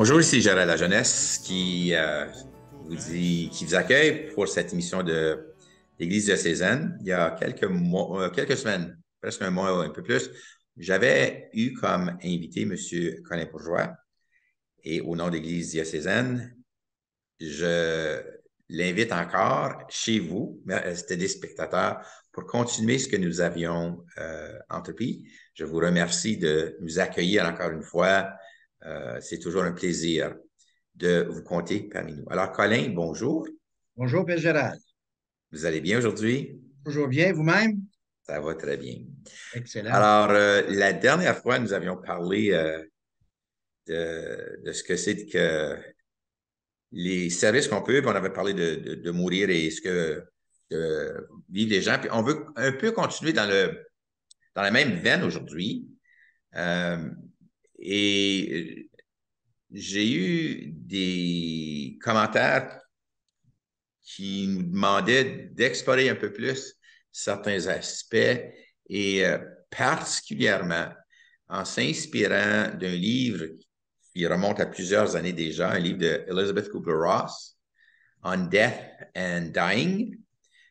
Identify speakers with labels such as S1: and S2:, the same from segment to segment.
S1: Bonjour, ici Gérald La Jeunesse qui vous accueille pour cette émission de l'Église diocésaine. Il y a quelques mois, quelques semaines, presque un mois, un peu plus, j'avais eu comme invité M. Colin Bourgeois et au nom de l'Église diocésaine, je l'invite encore chez vous, mais c'était des spectateurs, pour continuer ce que nous avions entrepris. Je vous remercie de nous accueillir encore une fois. C'est toujours un plaisir de vous compter parmi nous. Alors, Colin, bonjour.
S2: Bonjour, Père Gérald.
S1: Vous allez bien aujourd'hui?
S2: Toujours bien, vous-même?
S1: Ça va très bien.
S2: Excellent.
S1: Alors, la dernière fois, nous avions parlé de ce que c'est que les services qu'on peut, puis on avait parlé de mourir et ce que vivent les gens. Puis on veut un peu continuer dans la même veine aujourd'hui. Euh, et j'ai eu des commentaires qui nous demandaient d'explorer un peu plus certains aspects et particulièrement en s'inspirant d'un livre qui remonte à plusieurs années déjà, un livre de Elizabeth Kubler-Ross, On Death and Dying,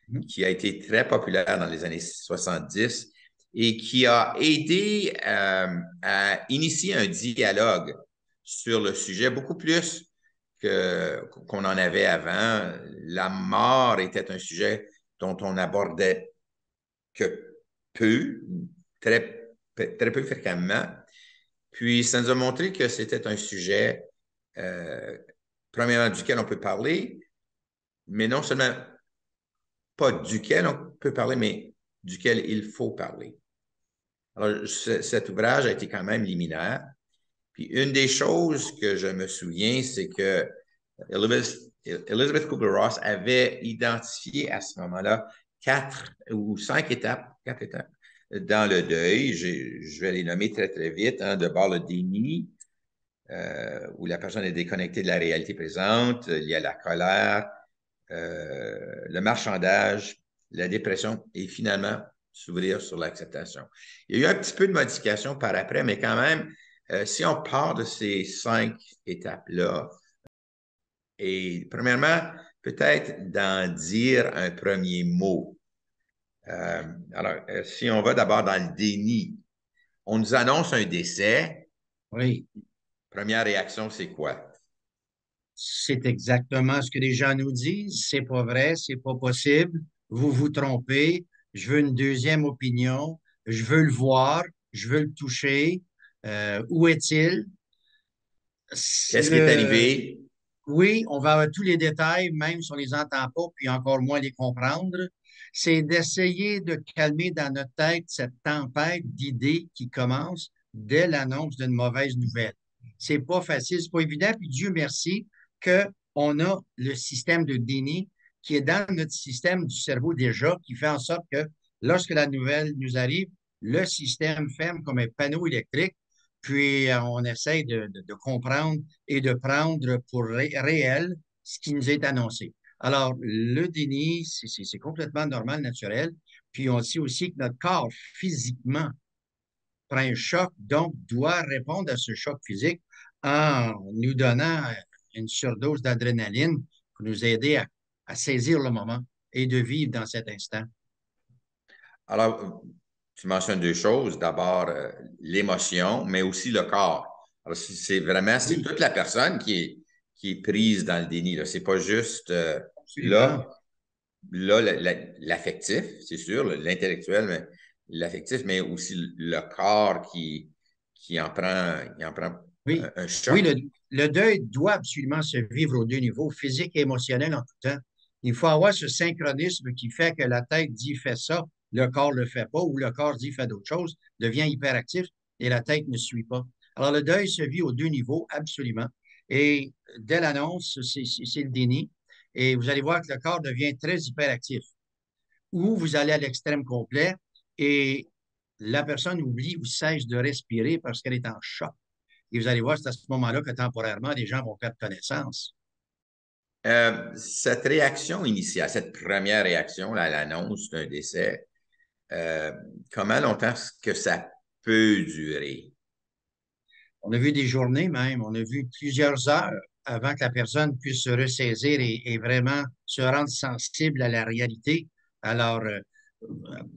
S2: Mhm.
S1: qui a été très populaire dans les années 70 et qui a aidé à initier un dialogue sur le sujet beaucoup plus qu'on en avait avant. La mort était un sujet dont on abordait que peu, très peu fréquemment. Puis ça nous a montré que c'était un sujet, premièrement, duquel on peut parler, mais non seulement pas duquel on peut parler, mais duquel il faut parler. Alors, cet ouvrage a été quand même liminaire. Puis une des choses que je me souviens, c'est que Elizabeth Kubler-Ross avait identifié à ce moment-là quatre étapes dans le deuil. Je vais les nommer très, très vite. Hein. D'abord, le déni, où la personne est déconnectée de la réalité présente. Il y a la colère, le marchandage, la dépression et finalement s'ouvrir sur l'acceptation. Il y a eu un petit peu de modification par après, mais quand même, si on part de ces 5 étapes-là, et premièrement, peut-être d'en dire un premier mot. Si on va d'abord dans le déni, on nous annonce un décès.
S2: Oui,
S1: Première réaction, c'est quoi?
S2: c'est exactement ce que les gens nous disent. C'est pas vrai, c'est pas possible. Vous vous trompez. Je veux une deuxième opinion. Je veux le voir. Je veux le toucher. Où est-il?
S1: Qu'est-ce qui est
S2: Le,
S1: arrivé?
S2: Oui, on va avoir tous les détails, même si on les entend pas, puis encore moins les comprendre. C'est d'essayer de calmer dans notre tête cette tempête d'idées qui commence dès l'annonce d'une mauvaise nouvelle. C'est pas facile, c'est pas évident, puis Dieu merci qu'on a le système de déni qui est dans notre système du cerveau déjà, qui fait en sorte que lorsque la nouvelle nous arrive, le système ferme comme un panneau électrique, puis on essaye de comprendre et de prendre pour réel ce qui nous est annoncé. Alors, le déni, c'est complètement normal, naturel. Puis on sait aussi que notre corps, physiquement, prend un choc, donc doit répondre à ce choc physique en nous donnant une surdose d'adrénaline pour nous aider à saisir le moment et de vivre dans cet instant.
S1: Alors, tu mentionnes 2 choses. D'abord, l'émotion, mais aussi le corps. Alors, c'est
S2: Oui,
S1: toute la personne qui est prise dans le déni. Là. C'est pas juste
S2: absolument.
S1: là, l'affectif, c'est sûr, l'intellectuel, mais l'affectif, mais aussi le corps qui en prend
S2: Oui,
S1: un
S2: oui,
S1: choc.
S2: le deuil doit absolument se vivre aux deux niveaux, physique et émotionnel en tout temps. Il faut avoir ce synchronisme qui fait que la tête dit fais ça, le corps le fait pas, ou le corps dit fais d'autres choses, devient hyperactif et la tête ne suit pas. Alors le deuil se vit aux deux niveaux, absolument. Et dès l'annonce, c'est le déni. Et vous allez voir que le corps devient très hyperactif. Ou vous allez à l'extrême complet et la personne oublie ou cesse de respirer parce qu'elle est en choc. Et vous allez voir, c'est à ce moment-là que temporairement, les gens vont perdre connaissance.
S1: Cette réaction initiale, cette première réaction là, à l'annonce d'un décès, euh, comment longtemps est-ce que ça peut durer?
S2: On a vu des journées même, on a vu plusieurs heures avant que la personne puisse se ressaisir et vraiment se rendre sensible à la réalité. Alors,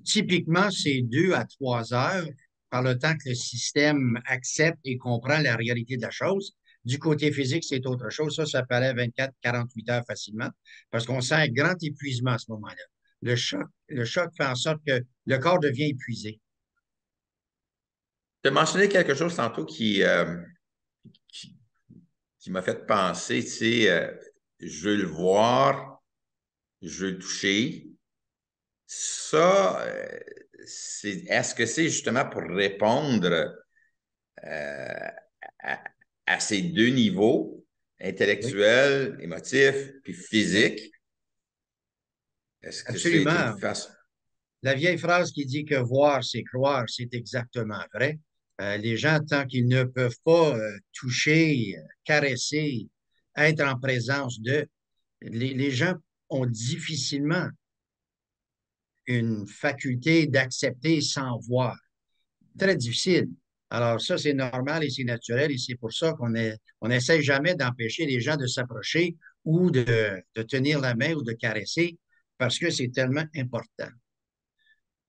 S2: typiquement, c'est 2 à 3 heures par le temps que le système accepte et comprend la réalité de la chose. Du côté physique, c'est autre chose. Ça peut aller à 24, 48 heures facilement parce qu'on sent un grand épuisement à ce moment-là. Le choc fait en sorte que le corps devient épuisé.
S1: Tu as mentionné quelque chose tantôt qui, qui m'a fait penser, tu sais, je veux le voir, je veux le toucher. Ça, est-ce que c'est justement pour répondre euh, à, à ces deux niveaux,
S2: Oui,
S1: intellectuel, émotif, puis
S2: oui,
S1: physique? Est-ce que c'est une
S2: absolument.
S1: façon?
S2: La vieille phrase qui dit que voir, c'est croire, c'est exactement vrai. Les gens, tant qu'ils ne peuvent pas toucher, caresser, être en présence de, les gens ont difficilement une faculté d'accepter sans voir. Très difficile. Alors ça, c'est normal et c'est naturel et c'est pour ça on n'essaie jamais d'empêcher les gens de s'approcher ou de tenir la main ou de caresser parce que c'est tellement important.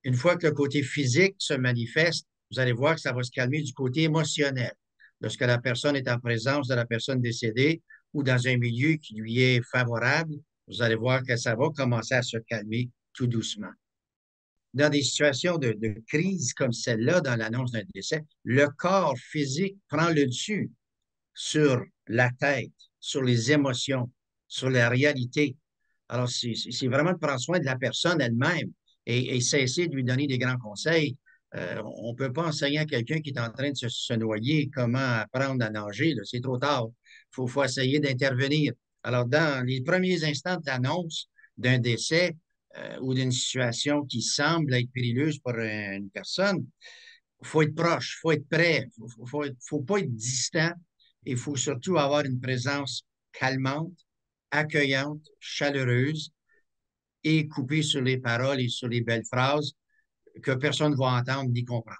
S2: Une fois que le côté physique se manifeste, vous allez voir que ça va se calmer du côté émotionnel. Lorsque la personne est en présence de la personne décédée ou dans un milieu qui lui est favorable, vous allez voir que ça va commencer à se calmer tout doucement. Dans des situations de crise comme celle-là, dans l'annonce d'un décès, le corps physique prend le dessus sur la tête, sur les émotions, sur la réalité. Alors, c'est vraiment de prendre soin de la personne elle-même et cesser de lui donner des grands conseils. On ne peut pas enseigner à quelqu'un qui est en train de se noyer comment apprendre à nager. C'est trop tard. Il faut essayer d'intervenir. Alors, dans les premiers instants de l'annonce d'un décès ou d'une situation qui semble être périlleuse pour une personne, il faut être proche, il faut être prêt, faut pas être distant et il faut surtout avoir une présence calmante, accueillante, chaleureuse et coupée sur les paroles et sur les belles phrases que personne ne va entendre ni comprendre.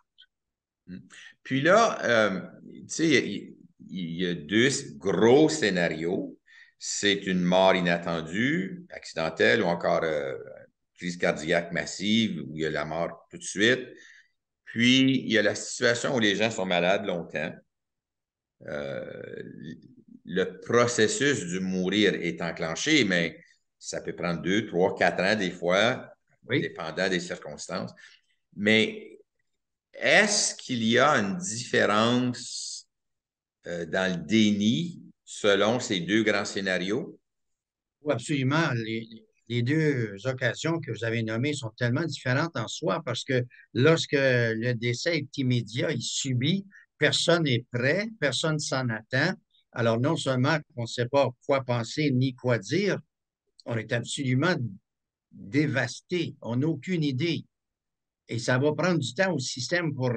S1: Hmm. Puis là, tu sais, il y a deux gros scénarios. C'est une mort inattendue, accidentelle ou encore crise cardiaque massive où il y a la mort tout de suite. Puis, il y a la situation où les gens sont malades longtemps. Euh, le processus du mourir est enclenché, mais ça peut prendre 2, 3, 4 ans des fois,
S2: Oui.
S1: dépendant des circonstances. Mais est-ce qu'il y a une différence dans le déni selon ces deux grands scénarios?
S2: Oui, absolument. Les deux occasions que vous avez nommées sont tellement différentes en soi parce que lorsque le décès est immédiat, il subit, personne n'est prêt, personne s'en attend. Alors, non seulement on ne sait pas quoi penser ni quoi dire, on est absolument dévasté. On n'a aucune idée. Et ça va prendre du temps au système pour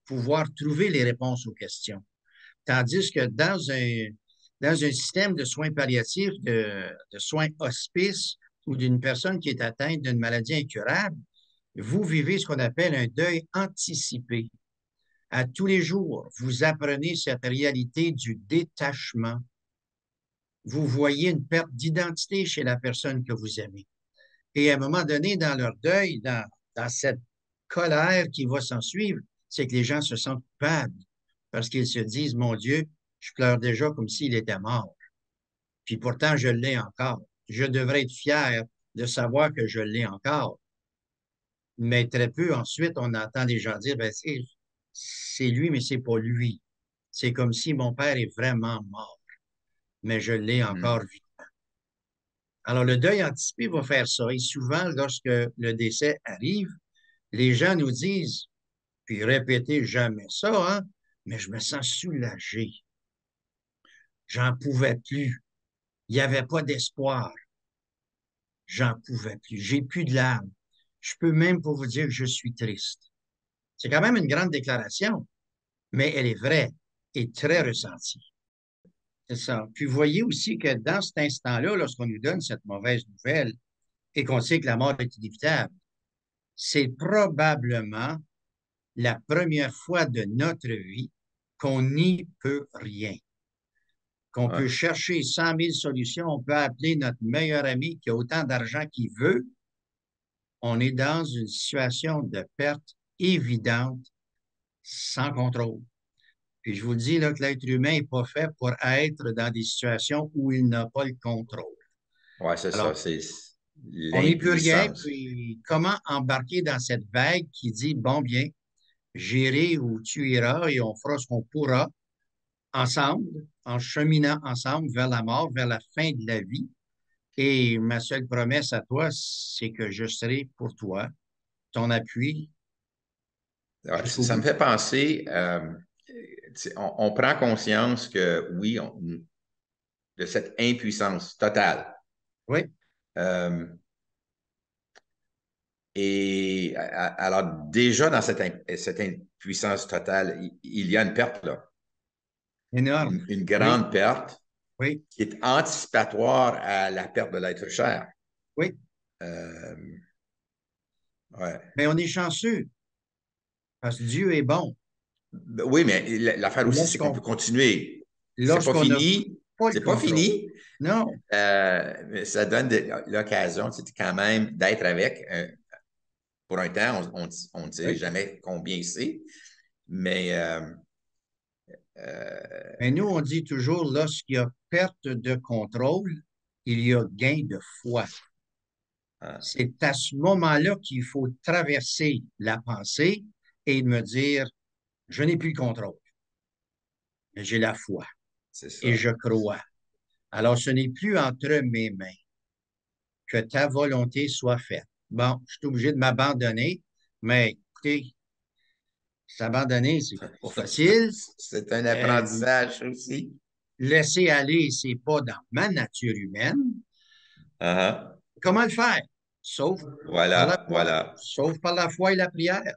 S2: pouvoir trouver les réponses aux questions. Tandis que dans un système de soins palliatifs, de soins hospice ou d'une personne qui est atteinte d'une maladie incurable, vous vivez ce qu'on appelle un deuil anticipé. À tous les jours, vous apprenez cette réalité du détachement. Vous voyez une perte d'identité chez la personne que vous aimez. Et à un moment donné, dans leur deuil, dans cette colère qui va s'en suivre, c'est que les gens se sentent coupables parce qu'ils se disent, mon Dieu, je pleure déjà comme s'il était mort. Puis pourtant, je l'ai encore. Je devrais être fier de savoir que je l'ai encore. Mais très peu ensuite, on entend les gens dire, ben, c'est lui, mais c'est pas lui. C'est comme si mon père est vraiment mort, mais je l'ai encore
S1: Hmm.
S2: vu. Alors, le deuil anticipé va faire ça. Et souvent, lorsque le décès arrive, les gens nous disent, puis répétez jamais ça, hein, mais je me sens soulagé. J'en pouvais plus. Il n'y avait pas d'espoir. J'en pouvais plus. J'ai plus de larmes. Je peux même pas vous dire que je suis triste. C'est quand même une grande déclaration, mais elle est vraie et très ressentie. C'est ça. Puis vous voyez aussi que dans cet instant-là, lorsqu'on nous donne cette mauvaise nouvelle et qu'on sait que la mort est inévitable, c'est probablement la première fois de notre vie qu'on n'y peut rien, qu'on
S1: Ouais.
S2: peut chercher 100 000 solutions, on peut appeler notre meilleur ami qui a autant d'argent qu'il veut. On est dans une situation de perte évidente, sans contrôle. Puis je vous le dis là, que l'être humain n'est pas fait pour être dans des situations où il n'a pas le contrôle.
S1: Ouais, c'est
S2: Alors,
S1: ça, c'est
S2: on n'y peut rien,
S1: l'impuissance.
S2: puis comment embarquer dans cette vague qui dit, bon, bien, j'irai où tu iras et on fera ce qu'on pourra ensemble, en cheminant ensemble vers la mort, vers la fin de la vie. Et ma seule promesse à toi, c'est que je serai pour toi, ton appui
S1: Ouais,
S2: jusqu'au
S1: ça me
S2: bout.
S1: fait penser, on prend conscience que oui, de cette impuissance totale.
S2: Oui,
S1: Euh, et alors, déjà dans cette impuissance totale, il y a une perte, là,
S2: énorme.
S1: une
S2: Oui,
S1: grande perte
S2: oui,
S1: qui est anticipatoire à la perte de l'être cher.
S2: oui.
S1: Euh, ouais.
S2: Mais on est chanceux parce que Dieu est bon.
S1: Oui, mais l'affaire aussi, c'est qu'on peut
S2: Lorsqu'on
S1: continuer. C'est pas
S2: lorsqu'on n'a
S1: fini.
S2: pas le
S1: C'est pas
S2: contrôle.
S1: fini.
S2: Non.
S1: Mais ça donne l'occasion, c'est quand même d'être avec. Pour un temps, on ne sait
S2: Oui.
S1: jamais combien c'est, mais euh,
S2: Mais nous, on dit toujours, lorsqu'il y a perte de contrôle, il y a gain de foi.
S1: hein,
S2: C'est à ce moment-là qu'il faut traverser la pensée et me dire, je n'ai plus le contrôle, mais j'ai la foi
S1: c'est
S2: et
S1: ça.
S2: je crois. Alors, ce n'est plus entre mes mains que ta volonté soit faite. Bon, je suis obligé de m'abandonner, mais écoutez, s'abandonner, c'est pas facile.
S1: C'est un
S2: Euh,
S1: apprentissage aussi.
S2: laisser aller, c'est pas dans ma nature humaine.
S1: Uh-huh.
S2: Comment le faire? Sauf par la
S1: Voilà,
S2: foi,
S1: voilà.
S2: sauf par la foi et la prière.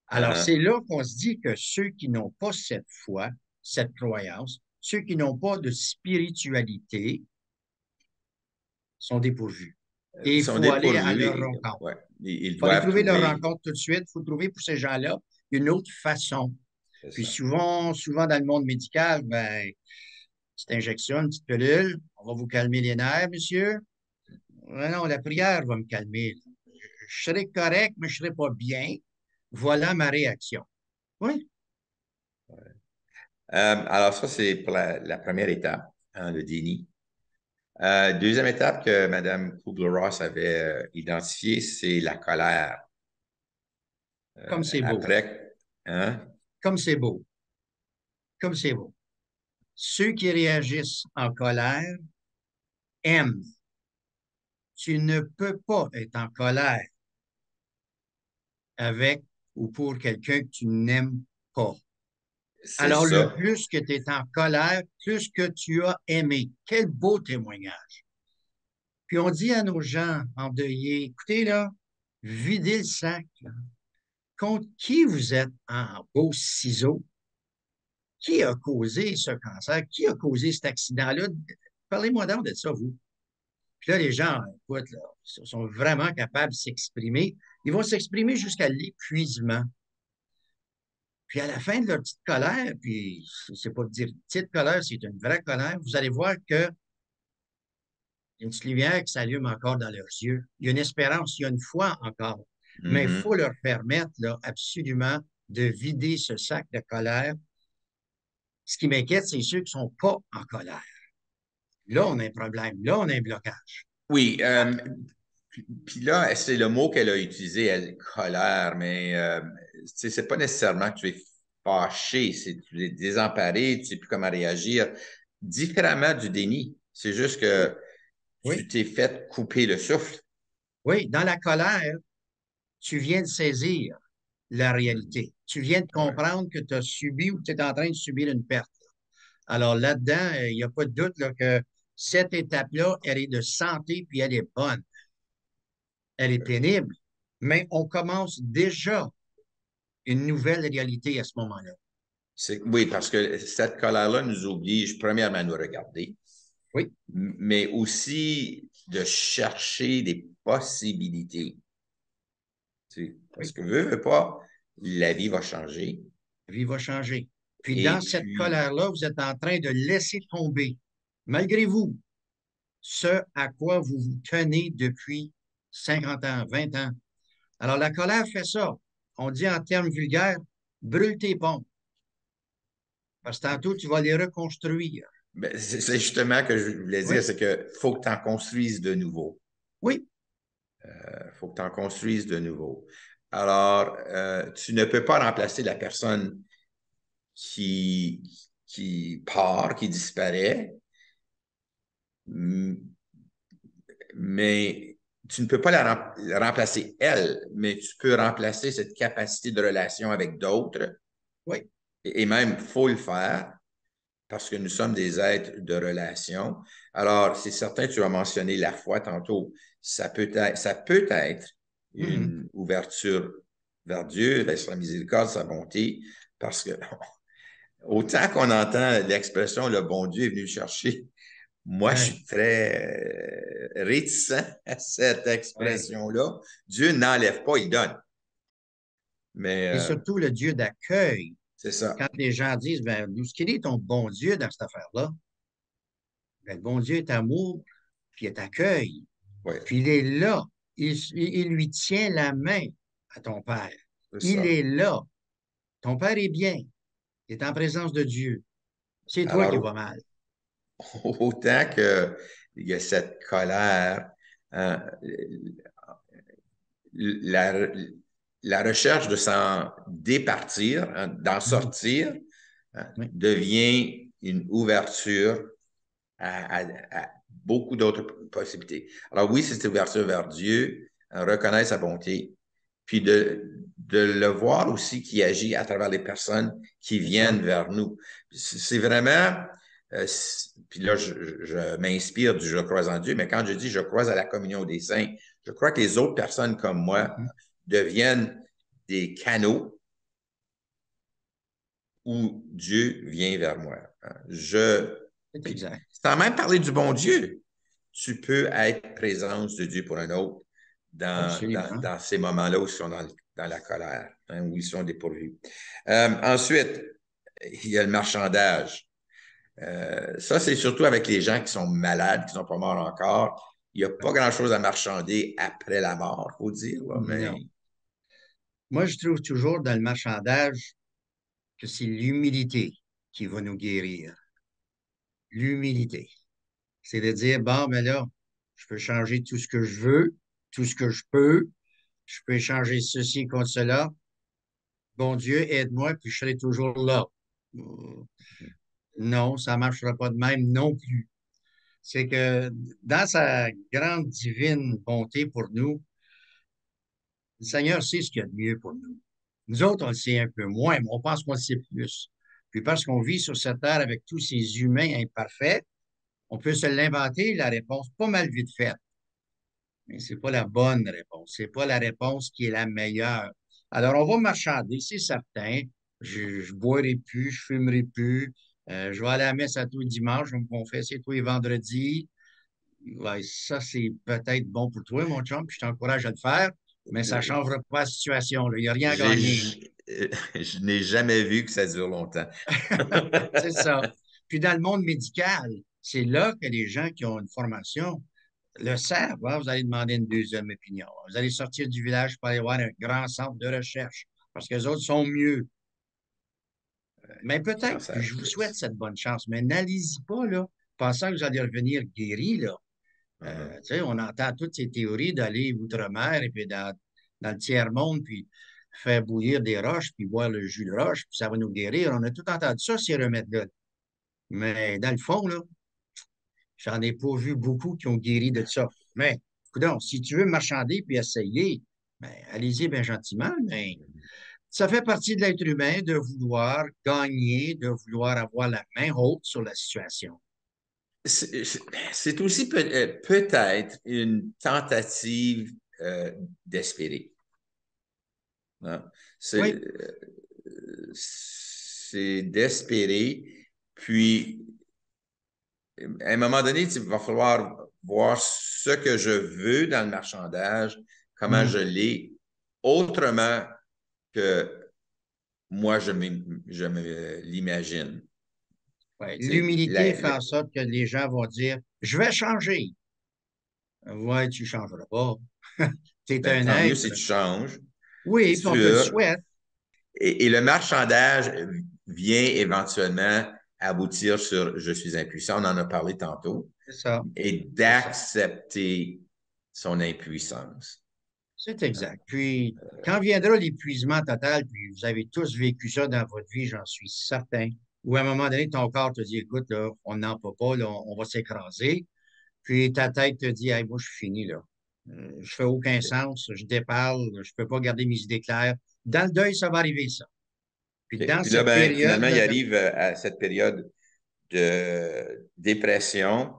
S2: Alors, c'est
S1: Uh-huh.
S2: là qu'on se dit que ceux qui n'ont pas cette foi, cette croyance, ceux qui n'ont pas de spiritualité sont dépourvus. Et
S1: Ils
S2: il
S1: sont
S2: faut aller à
S1: dépourvus
S2: leur
S1: et
S2: rencontre.
S1: ouais, ils
S2: Il faut aller
S1: doivent
S2: trouver leur
S1: trouver.
S2: rencontre tout de suite. Il faut trouver pour ces gens-là une autre façon.
S1: C'est
S2: Puis
S1: ça.
S2: souvent dans le monde médical, ben, petite injection, une petite pilule, on va vous calmer les nerfs, monsieur. Non, la prière va me calmer. Je serai correct, mais je ne serai pas bien. Voilà ma réaction. Oui,
S1: Alors, ça, c'est pour la première étape, hein, le déni. Deuxième étape que Mme Kubler-Ross avait identifiée, c'est la colère.
S2: comme c'est beau,
S1: Après, hein?
S2: comme c'est beau, comme c'est beau. Ceux qui réagissent en colère aiment. Tu ne peux pas être en colère avec ou pour quelqu'un que tu n'aimes pas.
S1: C'est
S2: Alors, le
S1: ça.
S2: plus que tu es en colère, plus que tu as aimé. Quel beau témoignage. Puis on dit à nos gens endeuillés, écoutez là, videz le sac. Là. Contre qui vous êtes en beau ciseaux? Qui a causé ce cancer? Qui a causé cet accident-là? Parlez-moi donc de ça, vous. Puis là, les gens, écoute, là, sont vraiment capables de s'exprimer. Ils vont s'exprimer jusqu'à l'épuisement. Puis à la fin de leur petite colère, puis c'est pas de dire petite colère, c'est une vraie colère, vous allez voir qu'il y a une petite lumière qui s'allume encore dans leurs yeux. Il y a une espérance, il y a une foi encore. Mais il faut
S1: Mhm.
S2: leur permettre là, absolument de vider ce sac de colère. Ce qui m'inquiète, c'est ceux qui ne sont pas en colère. Là, on a un problème. Là, on a un blocage.
S1: Oui, puis là, c'est le mot qu'elle a utilisé, elle, colère, mais c'est pas nécessairement que tu es fâché, c'est que tu es désemparé, tu ne sais plus comment réagir. Différemment du déni, c'est juste
S2: Oui,
S1: que tu
S2: oui,
S1: t'es fait couper le souffle.
S2: oui. Dans la colère, tu viens de saisir la
S1: Mhm.
S2: réalité. Tu viens de
S1: Ouais.
S2: comprendre que tu as subi ou que tu es en train de subir une perte. Alors là-dedans, il n'y a pas de doute là, que cette étape-là, elle est de santé, puis elle est bonne. Elle est pénible, mais on commence déjà une nouvelle réalité à ce moment-là.
S1: Oui, parce que cette colère-là nous oblige, premièrement, à nous regarder,
S2: Oui,
S1: mais aussi de chercher des possibilités. Tu sais, parce
S2: oui,
S1: que veut pas, la vie va changer.
S2: la vie va changer. Puis
S1: Et
S2: dans cette
S1: puis,
S2: colère-là, vous êtes en train de laisser tomber, malgré vous, ce à quoi vous vous tenez depuis 50 ans, 20 ans. Alors la colère fait ça. On dit en termes vulgaires, brûle tes ponts, parce que tantôt, tu vas les reconstruire.
S1: ben, c'est justement ce que je voulais dire,
S2: Oui,
S1: c'est que faut que tu en construises de nouveau.
S2: oui.
S1: Faut que tu en construises de nouveau. Alors, tu ne peux pas remplacer la personne qui, qui part, qui disparaît, mais tu ne peux pas la remplacer elle, mais tu peux remplacer cette capacité de relation avec d'autres.
S2: Oui.
S1: Et même, il faut le faire parce que nous sommes des êtres de relation. Alors, c'est certain, tu as mentionné la foi tantôt. Ça peut être
S2: Mhm.
S1: une ouverture vers Dieu, vers sa miséricorde, sa bonté, parce que autant qu'on entend l'expression le bon Dieu est venu le chercher, moi, je
S2: Ouais,
S1: suis très réticent à cette
S2: ouais.
S1: expression-là. Dieu n'enlève pas, il donne. Mais
S2: Et surtout le Dieu d'accueil.
S1: c'est ça.
S2: Quand les gens disent, ben, d'où est-ce qu'il est ton bon Dieu dans cette affaire-là? Ben, le bon Dieu est amour, puis est accueil.
S1: Oui,
S2: Puis il est là. Il lui tient la main à ton père.
S1: c'est
S2: Il
S1: ça.
S2: est là. Ton père est bien. Il est en présence de Dieu. C'est toi qui
S1: Alors,
S2: vas mal.
S1: autant qu'il y a cette colère, hein, la, la recherche de s'en départir, hein, d'en
S2: Mhm.
S1: sortir, hein,
S2: Oui,
S1: devient une ouverture à beaucoup d'autres possibilités. Alors oui, c'est cette ouverture vers Dieu, hein, reconnaître sa bonté, puis de le voir aussi qui agit à travers les personnes qui
S2: c'est ça.
S1: viennent vers nous. C'est vraiment, puis là, je m'inspire du je crois en Dieu, mais quand je dis je crois à la communion des saints, je crois que les autres personnes comme moi
S2: Mhm.
S1: deviennent des canaux où Dieu vient vers moi.
S2: C'est
S1: Puis,
S2: exact.
S1: sans même parler du bon Dieu, tu peux être présence de Dieu pour un autre
S2: Absolument.
S1: dans ces moments-là où ils sont dans la colère, hein, où ils sont dépourvus. Ensuite, il y a le marchandage. Ça, c'est surtout avec les gens qui sont malades, qui ne sont pas morts encore. Il n'y a pas grand-chose à marchander après la mort, il faut dire, là, mais
S2: Non. Moi, je trouve toujours dans le marchandage que c'est l'humilité qui va nous guérir. L'humilité. C'est de dire, bon, mais là, je peux changer tout ce que je veux, tout ce que je peux échanger ceci contre cela. Bon Dieu, aide-moi, puis je serai toujours là. Non, ça ne marchera pas de même non plus. C'est que dans sa grande divine bonté pour nous, le Seigneur sait ce qu'il y a de mieux pour nous. Nous autres, on le sait un peu moins, mais on pense qu'on le sait plus. Puis parce qu'on vit sur cette terre avec tous ces humains imparfaits, on peut se l'inventer, la réponse pas mal vite faite. Mais c'est pas la bonne réponse. C'est pas la réponse qui est la meilleure. Alors, on va marchander, c'est certain. Je boirai plus, je fumerai plus. Je vais aller à la messe à tous les dimanches, je vais me confesser tous les vendredis. Ouais, ça, c'est peut-être bon pour toi, mon chum, puis je t'encourage à le faire, mais ça ne
S1: euh,
S2: changera pas la situation, là. Il n'y a rien à
S1: j'ai,
S2: gagner, là.
S1: je n'ai jamais vu que ça dure longtemps.
S2: C'est ça. Puis dans le monde médical, c'est là que les gens qui ont une formation le savent. Hein. Vous allez demander une deuxième opinion. Vous allez sortir du village pour aller voir un grand centre de recherche parce que les autres sont mieux. Mais
S1: Non,
S2: peut-être, puis
S1: ça,
S2: je vous souhaite cette bonne chance, mais n'allez-y pas, là, pensant que vous allez revenir guéri, là. Tu sais, on entend toutes ces théories d'aller outre-mer et puis dans le tiers-monde, puis faire bouillir des roches, puis boire le jus de roche, puis ça va nous guérir. On a tout entendu ça, ces remèdes-là. Mais dans le fond, là, j'en ai pas vu beaucoup qui ont guéri de ça. Mais, écoute, si tu veux marchander puis essayer, ben, allez-y bien gentiment, mais ça fait partie de l'être humain de vouloir gagner, de vouloir avoir la main haute sur la situation.
S1: c'est aussi peut-être une tentative d'espérer. Hein.
S2: Oui.
S1: C'est d'espérer, puis à un moment donné, il va falloir voir ce que je veux dans le marchandage, comment je
S2: Mhm.
S1: l'ai, autrement que moi, je me l'imagine.
S2: Ouais.
S1: Tu sais,
S2: L'humilité fait en sorte que les gens vont dire, je vais changer. Ouais, tu ne changeras pas. Tu es
S1: ben,
S2: un
S1: tant mieux
S2: être.
S1: si tu changes, c'est
S2: Oui, puis on te le
S1: sûr.
S2: souhaite.
S1: Et le marchandage vient éventuellement aboutir sur je suis impuissant, on en a parlé tantôt,
S2: C'est ça.
S1: et
S2: C'est ça.
S1: d'accepter son impuissance.
S2: C'est exact. Puis, quand viendra l'épuisement total, puis vous avez tous vécu ça dans votre vie, j'en suis certain, où à un moment donné, ton corps te dit, écoute, là, on n'en peut pas, là, on va s'écraser. Puis ta tête te dit, hey, moi, je suis fini, là. Je fais aucun sens, je déparle, je peux pas garder mes idées claires. Dans le deuil, ça va arriver, ça. Puis
S1: OK.
S2: dans
S1: Puis là,
S2: cette
S1: ben,
S2: période,
S1: finalement, il
S2: là,
S1: arrive à cette période de dépression.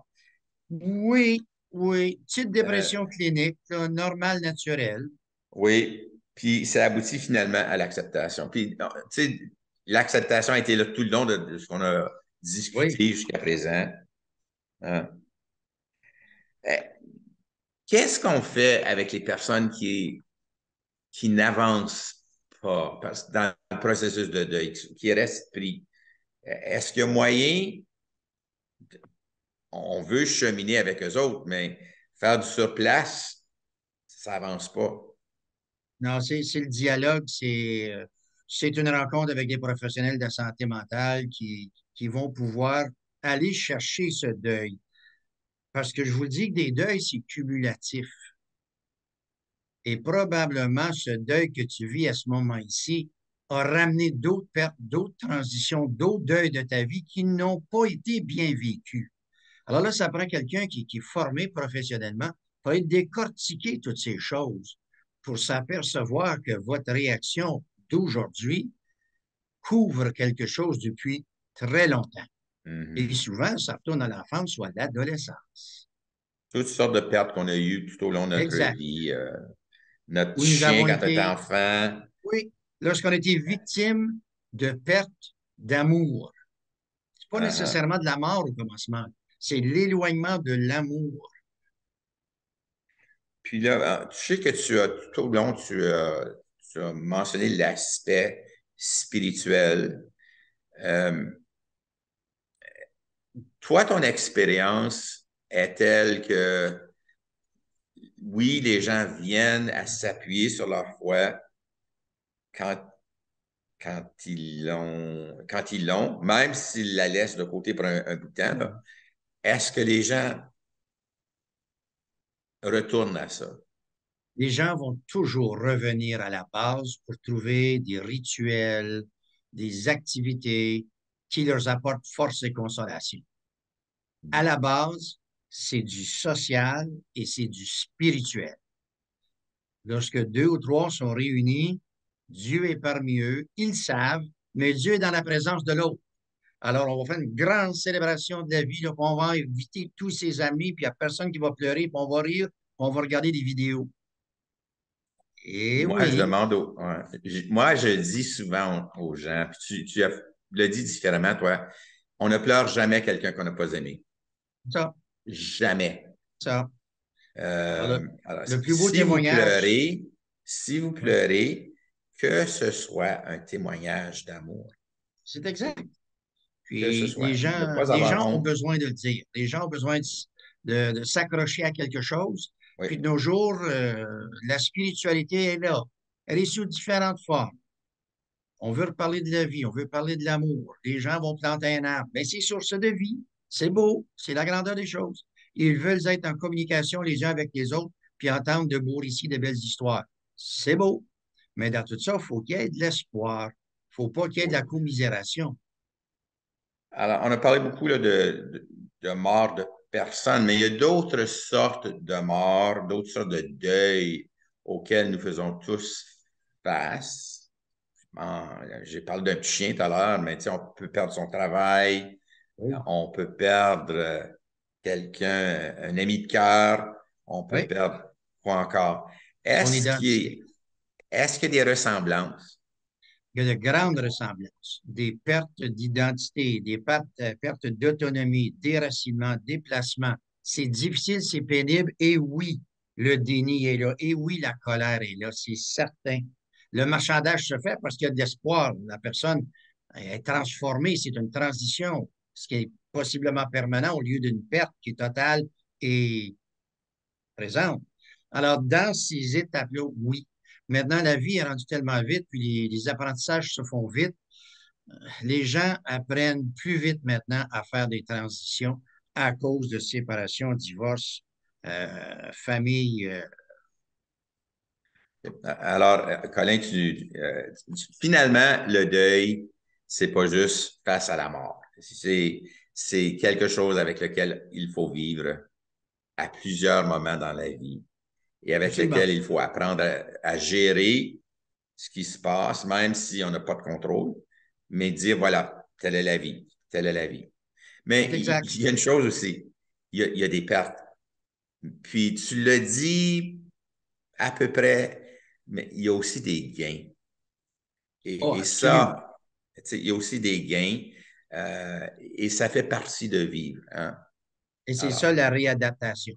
S2: oui, oui, petite
S1: Euh,
S2: dépression clinique, là, normale, naturelle.
S1: oui, puis ça aboutit finalement à l'acceptation. Puis, tu sais, l'acceptation a été là tout le long de ce qu'on a
S2: Oui,
S1: discuté jusqu'à présent. Hein. Euh, Qu'est-ce qu'on fait avec les personnes qui n'avancent pas dans le processus de deuil, qui restent pris? Est-ce qu'il y a moyen, on veut cheminer avec eux autres, mais faire du surplace, ça n'avance pas.
S2: non, c'est le dialogue, c'est une rencontre avec des professionnels de la santé mentale qui vont pouvoir aller chercher ce deuil. Parce que je vous dis que des deuils, c'est cumulatif. Et probablement, ce deuil que tu vis à ce moment-ci a ramené d'autres pertes, d'autres transitions, d'autres deuils de ta vie qui n'ont pas été bien vécus. Alors là, ça prend quelqu'un qui est formé professionnellement pour aller décortiquer toutes ces choses, pour s'apercevoir que votre réaction d'aujourd'hui couvre quelque chose depuis très longtemps. Et
S1: Mhm.
S2: souvent, ça retourne à l'enfance ou à l'adolescence.
S1: Toutes sortes de pertes qu'on a eues tout au long de notre
S2: Exact.
S1: vie. Notre
S2: Où nous
S1: chien,
S2: avons
S1: quand tu étais
S2: été,
S1: enfant,
S2: oui, lorsqu'on a été victime de perte d'amour. C'est pas
S1: uh-huh.
S2: nécessairement de la mort au commencement. C'est l'éloignement de l'amour.
S1: Puis là, tu sais que tout au long, tu as mentionné l'aspect spirituel. Euh, Toi, ton expérience est telle que oui, les gens viennent à s'appuyer sur leur foi quand, quand ils l'ont, même s'ils la laissent de côté pour un bout de temps, là. Est-ce que les gens retournent à ça?
S2: Les gens vont toujours revenir à la base pour trouver des rituels, des activités qui leur apportent force et consolation. À la base, c'est du social et c'est du spirituel. Lorsque deux ou trois sont réunis, Dieu est parmi eux, ils savent, mais Dieu est dans la présence de l'autre. Alors, on va faire une grande célébration de la vie, là, puis on va inviter tous ses amis, puis il n'y a personne qui va pleurer, puis on va rire, puis on va regarder des vidéos. Et
S1: Moi, je
S2: oui,
S1: demande ouais. Moi, je dis souvent aux gens, puis le dis différemment, toi, on ne pleure jamais quelqu'un qu'on n'a pas aimé.
S2: ça,
S1: Jamais.
S2: ça. Alors,
S1: Alors,
S2: le plus beau témoignage,
S1: si vous
S2: oui,
S1: pleurez, que ce soit un témoignage d'amour.
S2: c'est
S1: C'est
S2: exact.
S1: que ce
S2: Puis
S1: soit. Ne pas
S2: les
S1: avoir
S2: gens ont
S1: honte.
S2: besoin de le dire. Les gens ont besoin de s'accrocher à quelque chose.
S1: Oui.
S2: Puis de nos jours, la spiritualité est là. Elle est sous différentes formes. On veut reparler de la vie, on veut parler de l'amour. Les gens vont planter un arbre. Mais c'est source de vie. C'est beau, c'est la grandeur des choses. Ils veulent être en communication les uns avec les autres, puis entendre de beaux récits, de belles histoires. C'est beau. Mais dans tout ça, il faut qu'il y ait de l'espoir. Il ne faut pas qu'il y ait de
S1: Oui.
S2: la commisération.
S1: Alors, on a parlé beaucoup là, de mort de personnes, mais il y a d'autres sortes de morts, d'autres sortes de deuils auxquels nous faisons tous face. Bon, j'ai parlé d'un petit chien tout à l'heure, mais tu sais, on peut perdre son travail,
S2: Oui.
S1: on peut perdre quelqu'un, un ami de cœur, on peut
S2: Oui,
S1: perdre quoi encore?
S2: son
S1: Est-ce
S2: identité.
S1: est-ce qu'il y a des ressemblances?
S2: Il y a de grandes ressemblances, des pertes d'identité, des pertes d'autonomie, déracinement, déplacement. C'est difficile, c'est pénible. Et oui, le déni est là. Et oui, la colère est là, c'est certain. Le marchandage se fait parce qu'il y a de l'espoir. La personne est transformée, c'est une transition, ce qui est possiblement permanent au lieu d'une perte qui est totale et présente. Alors, dans ces étapes-là, oui. Maintenant, la vie est rendue tellement vite, puis les apprentissages se font vite. Les gens apprennent plus vite maintenant à faire des transitions à cause de séparation, divorce, famille.
S1: Alors, Colin, finalement, le deuil, c'est pas juste face à la mort. C'est quelque chose avec lequel il faut vivre à plusieurs moments dans la vie et avec
S2: Absolument.
S1: lequel il faut apprendre à gérer ce qui se passe, même si on n'a pas de contrôle, mais dire, voilà, telle est la vie, telle est la vie. Mais
S2: C'est exact.
S1: il y a une chose aussi, il y a des pertes. Puis tu l'as dit à peu près, mais il y a aussi des gains.
S2: Oh,
S1: Et
S2: absolument.
S1: ça, il y a aussi des gains et ça fait partie de vivre. Hein?
S2: Et c'est ça
S1: Alors,
S2: la réadaptation.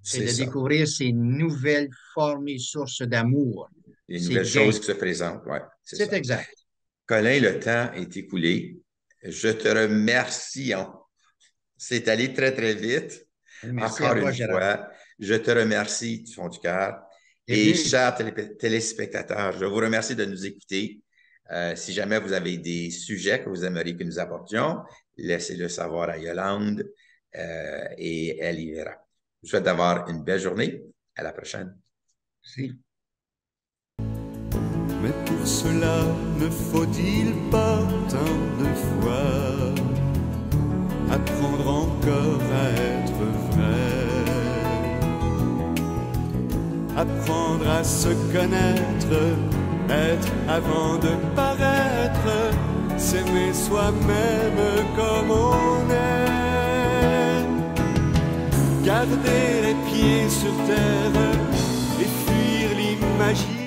S2: C'est
S1: c'est
S2: de
S1: ça.
S2: découvrir ces nouvelles formes et sources d'amour,
S1: Les
S2: ces
S1: nouvelles
S2: gains.
S1: choses qui se présentent, ouais, c'est
S2: C'est
S1: ça.
S2: exact.
S1: Colin, le temps est écoulé. Je te remercie. C'est allé très, très vite.
S2: Merci à
S1: Encore
S2: toi,
S1: une
S2: Gérard.
S1: fois, je te remercie du fond du cœur. Et
S2: Bienvenue.
S1: chers téléspectateurs, je vous remercie de nous écouter. Si jamais vous avez des sujets que vous aimeriez que nous apportions, laissez-le savoir à Yolande et elle y verra. Je vous souhaite d'avoir une belle journée. À la prochaine.
S2: Si.
S3: Mais pour cela, ne faut-il pas tant de fois apprendre encore à être vrai, apprendre à se connaître, être avant de paraître, s'aimer soi-même comme on est, garder les pieds sur terre et fuir l'imaginaire.